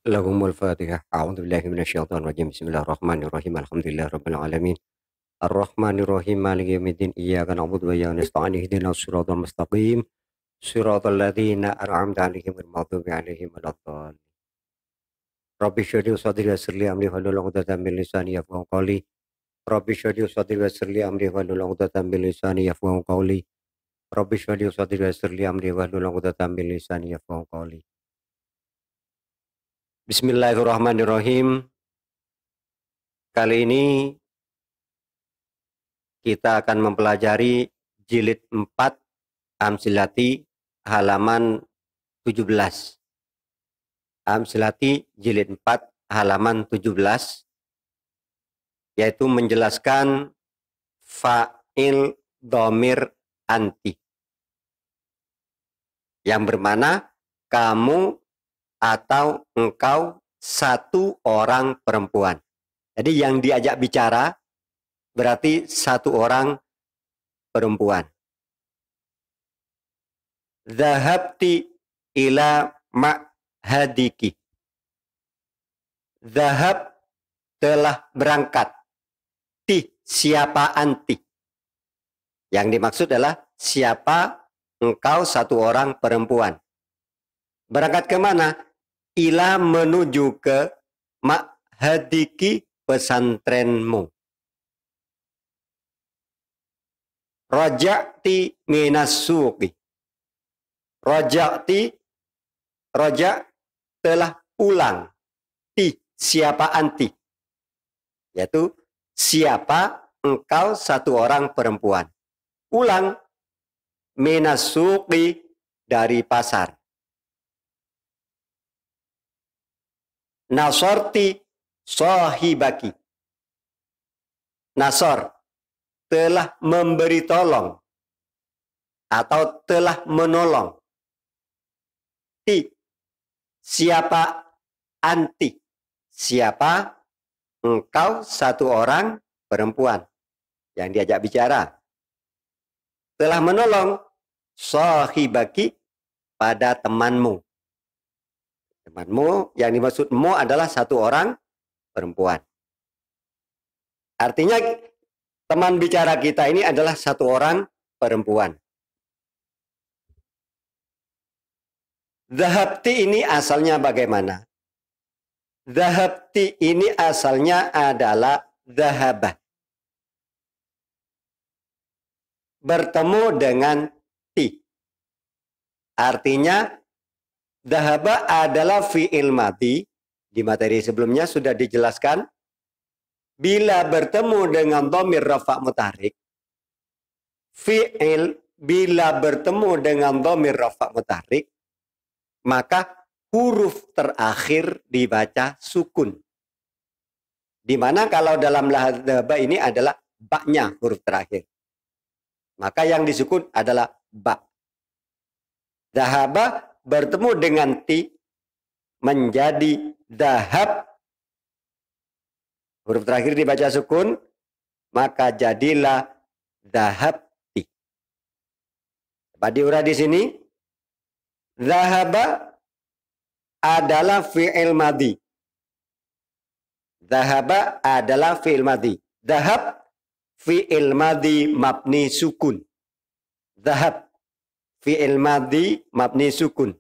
لهم الفاتحة أعوذ بالله من الشيطان الرجيم بسم الله الرحمن الرحيم الحمد لله رب العالمين الرحمن الرحيم مالك يوم الدين إياك نعبد وإياك نستعين اهدنا الصراط المستقيم صراط الذين أنعمت عليهم غير المغضوب عليهم ولا الضالين رب اشرح لي صدري ويسر لي أمري واحلل عقدة من لساني يفقهوا قولي رب اشرح لي صدري ويسر لي أمري واحلل عقدة من لساني يفقهوا قولي رب اشرح لي صدري ويسر لي أمري واحلل عقدة من لساني يفقهوا قولي Bismillahirrahmanirrahim. Kali ini kita akan mempelajari jilid 4 Amsilati halaman 17. Amsilati jilid 4 halaman 17 yaitu menjelaskan fa'il dhamir anti yang bermana kamu atau engkau satu orang perempuan. Jadi yang diajak bicara berarti satu orang perempuan. Zahabti ila ma'hadiki. Zahab telah berangkat. Ti, siapa anti? Yang dimaksud adalah siapa engkau satu orang perempuan. Berangkat ke mana? Ila menuju ke ma'hadiki pesantrenmu. Raja'ti minas suqi. Raja'ti, raja' telah pulang. Ti, siapa anti? Yaitu siapa engkau satu orang perempuan. Pulang minas suqi dari pasar. Nasorti sahibaki. Nasor telah memberi tolong atau telah menolong. Ti, siapa anti? Siapa engkau satu orang perempuan yang diajak bicara. Telah menolong sahibaki pada temanmu. Temanmu yang dimaksudmu adalah satu orang perempuan. Artinya teman bicara kita ini adalah satu orang perempuan. Zahabti ini asalnya bagaimana? Zahabti ini asalnya adalah zahabah. Bertemu dengan ti. Artinya zahaba adalah fi'il madhi. Di materi sebelumnya sudah dijelaskan. Bila bertemu dengan dhamir rafa' mutaharrik. Fi'il bila bertemu dengan dhamir rafa' mutaharrik. Maka huruf terakhir dibaca sukun. Di mana kalau dalam zahaba ini adalah ba-nya huruf terakhir. Maka yang disukun adalah ba. Zahaba bertemu dengan ti menjadi zahab. Huruf terakhir dibaca sukun, maka jadilah zahabti. Coba diurah di sini. Zahaba adalah fi'il madhi. Zahaba adalah fi'il madhi. Zahab fi'il madhi mabni sukun. Zahab fi'il madhi mabni sukun.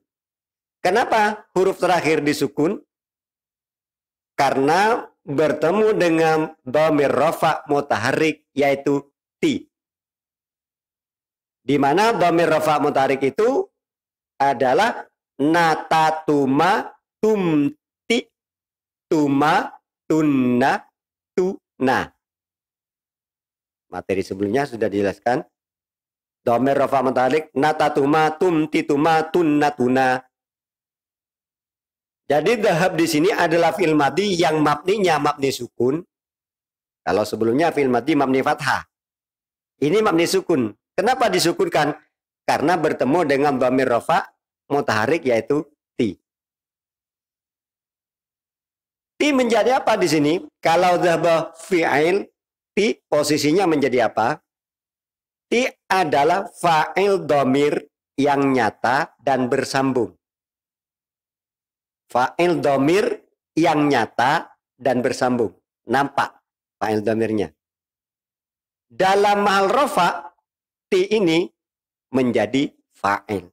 Kenapa huruf terakhir disukun? Karena bertemu dengan dhamir rafa' mutaharrik yaitu ti. Di mana dhamir rafa' mutaharrik itu adalah natatuma tumti tuma tunna tuna. Materi sebelumnya sudah dijelaskan. Dhamir rafa' mutaharrik natatuma tumti tuma tunna tuna. Jadi zahab di sini adalah fi'il madhi yang mabninya mabni sukun. Kalau sebelumnya fi'il madhi mabni fathah. Ini mabni sukun. Kenapa disukunkan? Karena bertemu dengan dhamir rafa' mutaharrik yaitu ti. Ti menjadi apa di sini? Kalau zahaba fi'il, ti posisinya menjadi apa? Ti adalah fa'il dhamir yang nyata dan bersambung. Fa'il domir yang nyata dan bersambung. Nampak fa'il domirnya. Dalam mahal rofa, ti ini menjadi fa'il.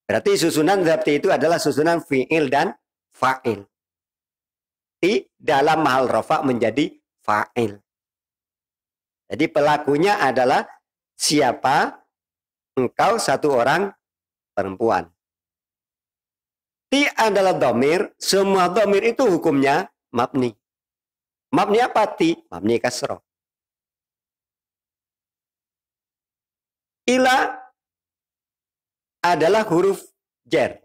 Berarti susunan zabti itu adalah susunan fi'il dan fa'il. Ti dalam mahal rofa menjadi fa'il. Jadi pelakunya adalah siapa? Engkau satu orang perempuan. Ti adalah domir, semua domir itu hukumnya mabni. Mabni apa ti? Mabni kasroh. Ila adalah huruf jar.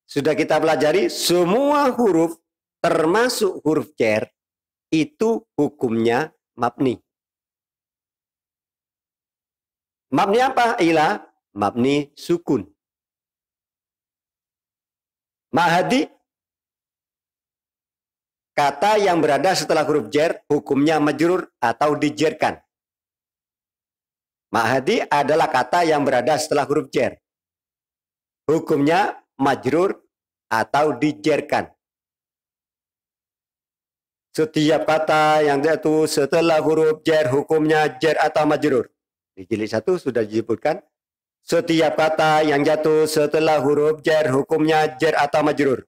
Sudah kita pelajari, semua huruf termasuk huruf jar itu hukumnya mabni. Mabni apa? Ila, mabni sukun. Mahadi, kata yang berada setelah huruf jar, hukumnya majrur atau dijerkan. Mahadi adalah kata yang berada setelah huruf jar. Hukumnya majrur atau dijerkan. Setiap kata yang jatuh setelah huruf jar, hukumnya jar atau majrur. Di jilid 1 sudah disebutkan. Setiap kata yang jatuh setelah huruf jar, hukumnya jar atau majrur.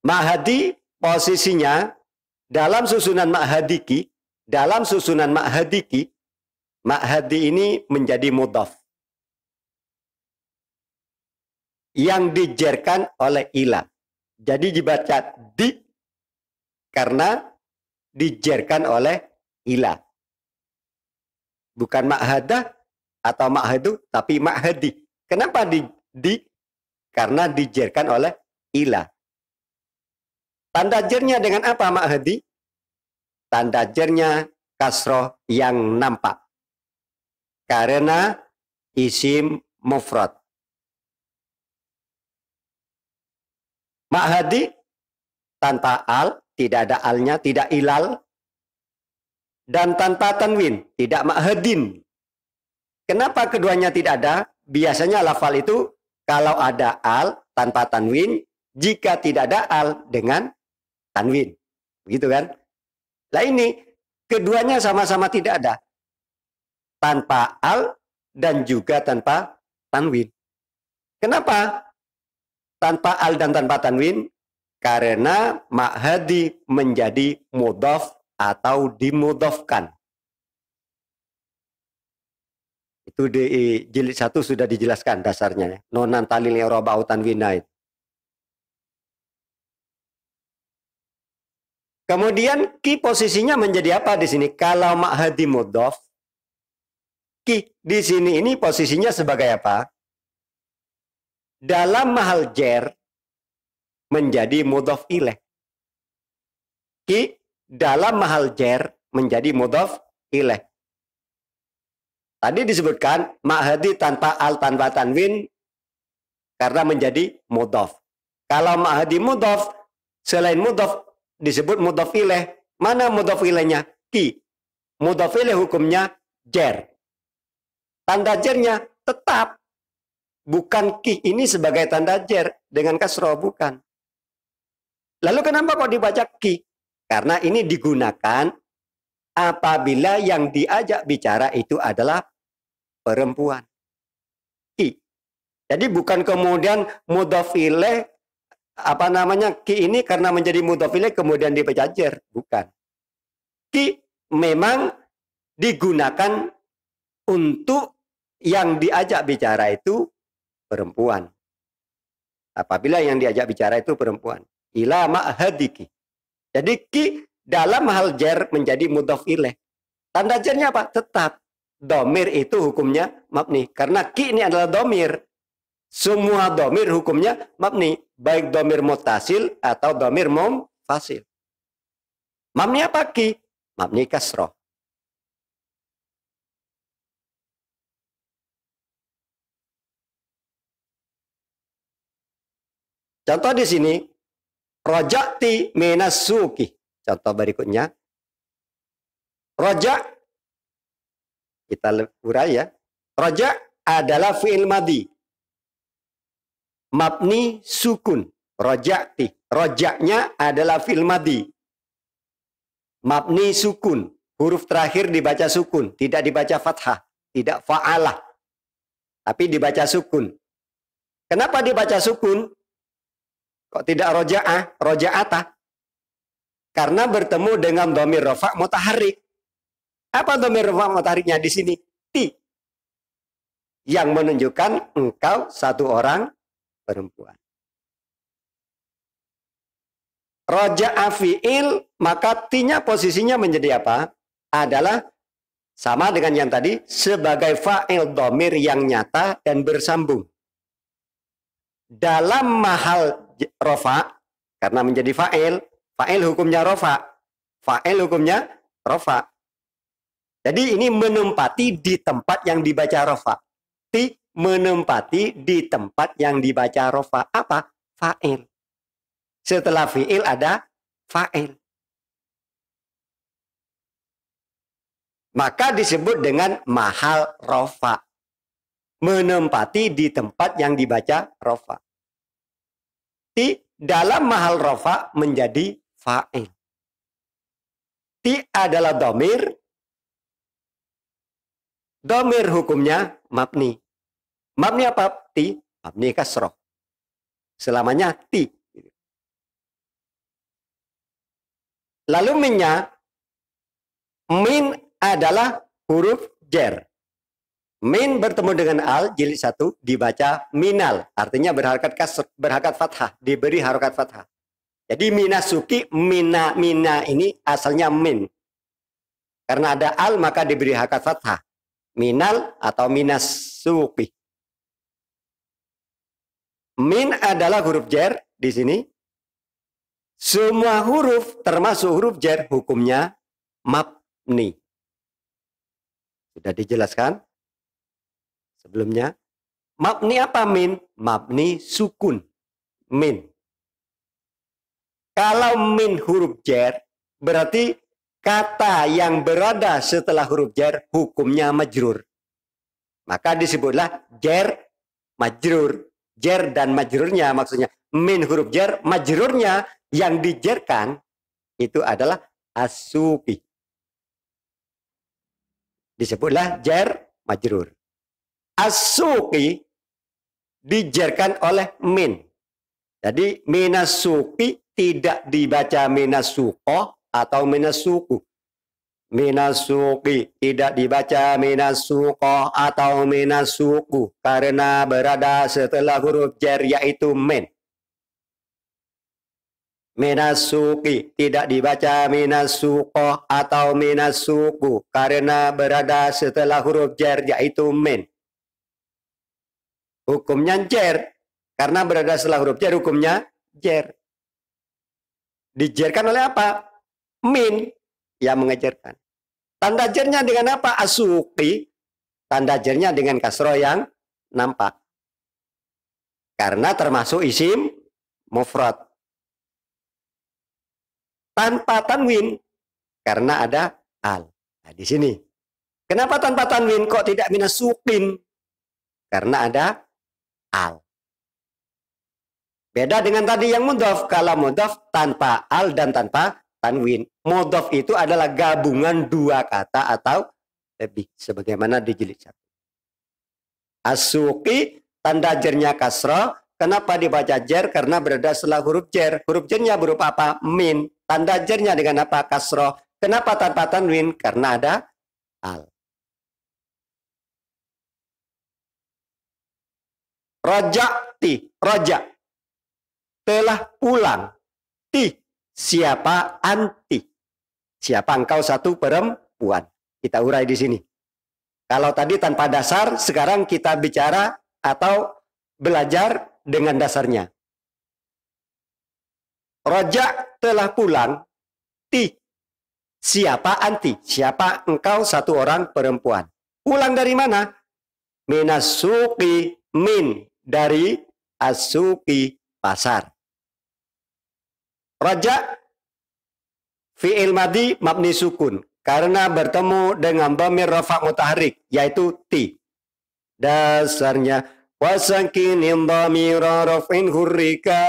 Mahadi posisinya dalam susunan ma'hadiki. Dalam susunan ma'hadiki, ma'hadi ini menjadi mudhaf. Yang dijarkan oleh ila. Jadi dibaca di karena dijarkan oleh ila. Bukan ma'hadah atau ma'hadu, tapi ma'hadi. Kenapa di? Karena dijarkan oleh ila. Tanda jarnya dengan apa ma'hadi? Tanda jarnya kasroh yang nampak. Karena isim mufrad. Ma'hadi tanpa al, tidak ada alnya, tidak ilal. Dan tanpa tanwin, tidak ma'hadin. Kenapa keduanya tidak ada? Biasanya lafal itu kalau ada al tanpa tanwin, jika tidak ada al dengan tanwin. Begitu kan? Nah ini, keduanya sama-sama tidak ada. Tanpa al dan juga tanpa tanwin. Kenapa? Tanpa al dan tanpa tanwin, karena ma'hadi menjadi mudhaf atau dimudhafkan. Itu di jilid 1 sudah dijelaskan dasarnya. Nonan talil i'rab au tanwinaid. Kemudian ki posisinya menjadi apa di sini? Kalau ma'hadi mudhaf, ki di sini ini posisinya sebagai apa? Dalam mahal jar menjadi mudhaf ilaih. Ki dalam mahal jar menjadi mudhaf ilaih. Tadi disebutkan ma'hadi tanpa al tanpa tanwin karena menjadi mudhaf. Kalau ma'hadi mudhaf, selain mudhaf disebut mudhaf ilaih. Mana mudhaf ilaihnya? Ki. Mudhaf ilaih hukumnya jar. Tanda jarnya tetap. Bukan ki ini sebagai tanda jar dengan kasroh, bukan. Lalu kenapa kok dibaca ki? Karena ini digunakan apabila yang diajak bicara itu adalah perempuan. Ki. Jadi bukan kemudian mudhaf ilaih ki ini karena menjadi mudhaf ilaih kemudian dibaca jar, bukan. Ki memang digunakan untuk yang diajak bicara itu perempuan. Apabila yang diajak bicara itu perempuan. Ila ma'hadiki. Jadi ki dalam hal jar menjadi mudhaf ilaih. Tanda jarnya apa? Tetap. Domir itu hukumnya mabni. Karena ki ini adalah domir. Semua domir hukumnya mabni. Baik domir muttasil atau domir munfasil. Mabni apa ki? Mabni kasroh. Contoh di sini, roja'ti minas suki. Contoh berikutnya, roja' kita urai ya. Roja' adalah fi'il madhi. Mabni sukun. Roja'ti. Rojaknya adalah fi'il madhi. Mabni sukun. Huruf terakhir dibaca sukun. Tidak dibaca fathah. Tidak fa'alah. Tapi dibaca sukun. Kenapa dibaca sukun? Kok tidak roja'ah? Roja'atah. Karena bertemu dengan dhamir rafa' mutaharrik. Apa dhamir rafa' mutaharriknya di sini? Ti. Yang menunjukkan engkau satu orang perempuan. Roja'a fi'il, maka ti-nya posisinya menjadi apa? Adalah sama dengan yang tadi, sebagai fa'il dhamir yang nyata dan bersambung. Dalam mahal rofa, karena menjadi fa'il, fa'il hukumnya rofa. Fa'il hukumnya rofa. Jadi ini menempati di tempat yang dibaca rofa. Ti menempati di tempat yang dibaca rofa. Apa? Fa'il. Setelah fi'il ada fa'il. Maka disebut dengan mahal rofa. Menempati di tempat yang dibaca rofa. Ti dalam mahal rofa menjadi fa'il. Ti adalah dhamir. Dhamir hukumnya mabni. Mabni apa? Ti. Mabni kasroh. Selamanya ti. Lalu minnya, min adalah huruf jer. Min bertemu dengan al, jilid 1, dibaca minal. Artinya berharokat fathah, diberi harokat fathah. Jadi minasuki, mina ini asalnya min. Karena ada al, maka diberi harokat fathah. Minal atau minasuki. Min adalah huruf jer di sini. Semua huruf termasuk huruf jer hukumnya mabni. Sudah dijelaskan sebelumnya. Mabni apa min? Mabni sukun. Min. Kalau min huruf jer berarti kata yang berada setelah huruf jer hukumnya majrur. Maka disebutlah jer majrur. Jer dan majrurnya maksudnya min huruf jer, majrurnya yang dijerkan itu adalah asuki. Disebutlah jer majrur. Asuki dijerkan oleh min. Jadi minasuki tidak dibaca minasuko atau minasuku. Minasuki tidak dibaca minasuko atau minasuku karena berada setelah huruf jer yaitu min. Minasuki tidak dibaca minasuko atau minasuku karena berada setelah huruf jer yaitu min. Hukumnya jer karena berada setelah huruf jer hukumnya jer. Dijerkan oleh apa? Min yang mengejerkan. Tanda jernya dengan apa? Asuki. Tanda jernya dengan kasroh yang nampak. Karena termasuk isim mufrad. Tanpa tanwin. Karena ada al. Nah, di sini. Kenapa tanpa tanwin? Kok tidak minasukin? Karena ada al. Beda dengan tadi yang mudhaf. Kalau mudhaf tanpa al dan tanpa tanwin. Mudhaf itu adalah gabungan dua kata atau lebih. Sebagaimana di jilid 1. Asuki tanda jernya kasroh. Kenapa dibaca jer? Karena berada setelah huruf jer. Huruf jernya berupa apa? Min. Tanda jernya dengan apa? Kasroh. Kenapa tanpa tanwin? Karena ada al. Roja'ti. Roja. Telah pulang. Ti. Siapa anti? Siapa engkau satu perempuan? Kita urai di sini. Kalau tadi tanpa dasar, sekarang kita bicara atau belajar dengan dasarnya. Roja telah pulang. Ti. Siapa anti? Siapa engkau satu orang perempuan? Pulang dari mana? Minasuki. Min. Dari asuki pasar. Roja fi'il madhi mabni sukun karena bertemu dengan dhamir rafa' mutaharrik yaitu ti. Dasarnya Wasakinin dhamira raf'in hurrika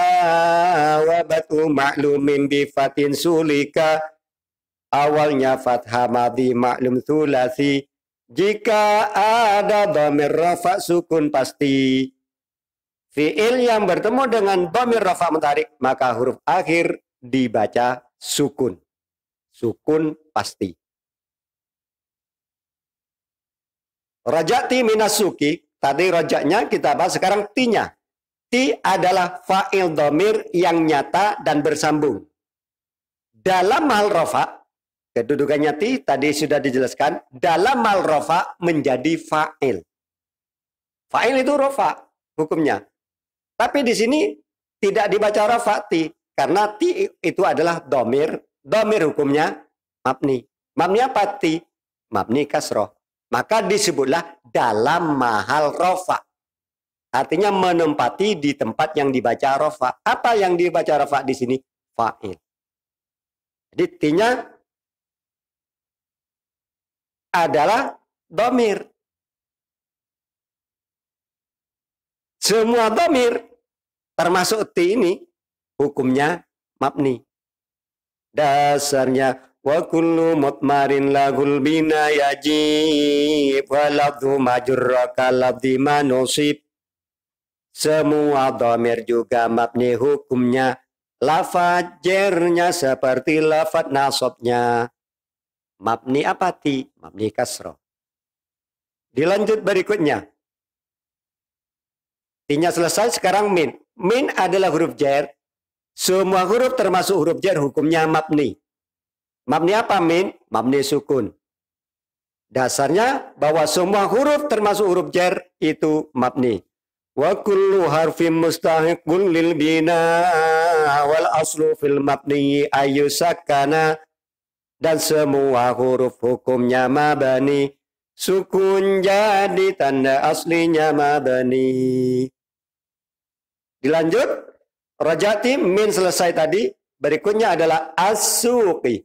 wa batu ma'lumin bifatin sulika. Awalnya fathah madhi maklum thulathi. Jika ada dhamir rafa sukun pasti. Fi'il yang bertemu dengan dhamir rafa mutarik, maka huruf akhir dibaca sukun. Sukun pasti. Rajati minasuki. Tadi rojaknya kita bahas, sekarang ti-nya. Ti adalah fa'il dhamir yang nyata dan bersambung. Dalam hal rafa, kedudukannya ti tadi sudah dijelaskan. Dalam hal rafa menjadi fa'il. Fa'il itu rafa hukumnya. Tapi di sini tidak dibaca rafa ti. Karena ti itu adalah dhamir. Dhamir hukumnya mabni. Mabni apa ti? Mabni kasroh. Maka disebutlah dalam mahal rafa. Artinya menempati di tempat yang dibaca rafa. Apa yang dibaca rafa di sini? Fa'il. Jadi ti-nya adalah dhamir. Semua dhamir termasuk ti ini hukumnya mabni. Dasarnya wa kullu mutmarin lahul bina yajib wa lafdhu majurraka lafdhi manusib. Semua dhamir juga mabni hukumnya. Lafaz jernya seperti lafaz nasabnya. Mabni apa ti? Mabni kasroh. Dilanjut berikutnya. Ti-nya selesai, sekarang min. Min adalah huruf jar. Semua huruf termasuk huruf jar hukumnya mabni. Mabni apa min? Mabni sukun. Dasarnya bahwa semua huruf termasuk huruf jar itu mabni. Wa kullu harfin mustahiqun lil bina wal aslu fil mabni ayyusakana. Dan semua huruf hukumnya mabani. Sukun jadi tanda aslinya mabani. Dilanjut. Rajati min selesai tadi. Berikutnya adalah asuki.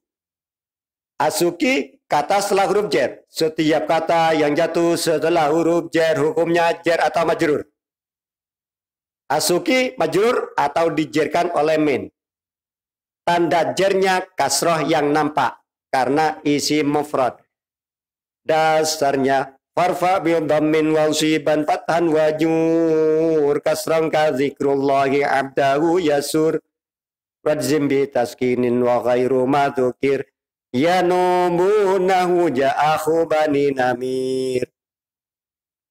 Asuki kata setelah huruf jar. Setiap kata yang jatuh setelah huruf jar hukumnya jar atau majrur. Asuki majrur atau dijerkan oleh min. Tanda jarnya kasroh yang nampak karena isi mufrad. Dasarnya farfa bi dhammin wasiban fathan wajur kasran ka zikrullahi abdahu yasur wadzim bi taskinin wa ghairu madzukir yanumunahu ja'ahu bani namir.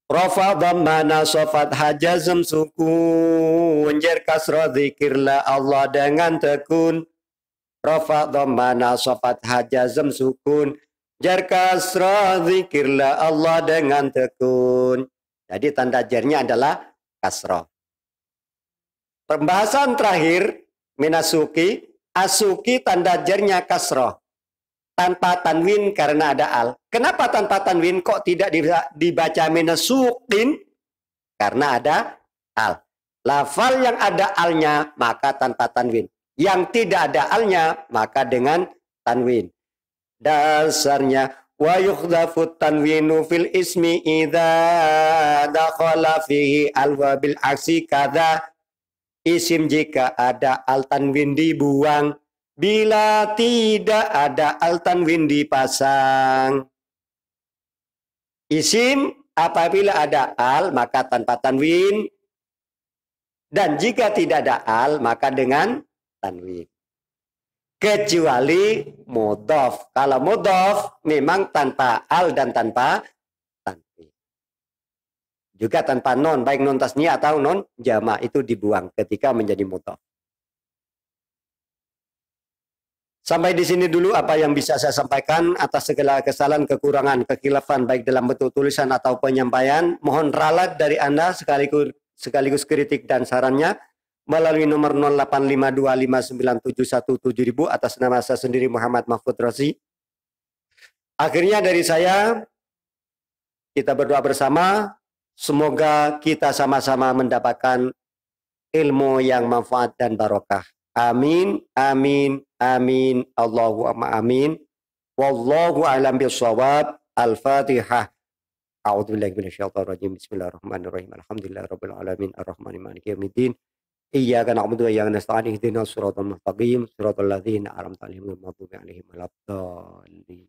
Rafa dhammana sofat hajazm sukun jar kasra zikirlah Allah dengan tekun. Rafa dhammana sofat hajazm sukun jar kasra zikirlah Allah dengan tekun. Jadi tanda jarnya adalah kasra. Pembahasan terakhir minasuki. Asuki tanda jarnya kasra tanpa tanwin karena ada al. Kenapa tanpa tanwin kok tidak dibaca minasukin? Karena ada al. Lafal yang ada alnya maka tanpa tanwin. Yang tidak ada alnya maka dengan tanwin. Dasarnya wa yukhdafu tanwinu fil ismi idza dakhala fihi al wa bil aksi kadza. Isim jika ada al tanwin dibuang. Bila tidak ada al tanwin dipasang. Isim apabila ada al maka tanpa tanwin. Dan jika tidak ada al maka dengan tanwin. Kecuali mudhof. Kalau mudhof memang tanpa al dan tanpa tanwin. Juga tanpa non, baik non tasnya atau non jama itu dibuang ketika menjadi mudhof. Sampai di sini dulu apa yang bisa saya sampaikan. Atas segala kesalahan, kekurangan, kekhilafan baik dalam bentuk tulisan atau penyampaian, mohon ralat dari Anda sekaligus kritik dan sarannya melalui nomor 085259717000 atas nama saya sendiri Muhammad Mahfud Rozi. Akhirnya dari saya, kita berdoa bersama, semoga kita sama-sama mendapatkan ilmu yang manfaat dan barokah. Amin, amin, amin, Allahumma amin. Wallahu a'lam bishawab. Al-Fatihah. A'udzu billahi minasyaitonir rajim. Bismillahirrahmanirrahim. Alhamdulillahirabbil alamin. Arrahmanir rahim. Maliki yaumiddin. Iyyaka na'budu wa iyyaka nasta'in. Ihdinas siratal mustaqim. Siratal ladzina an'amta 'alaihim ghairil maghdubi 'alaihim waladdallin.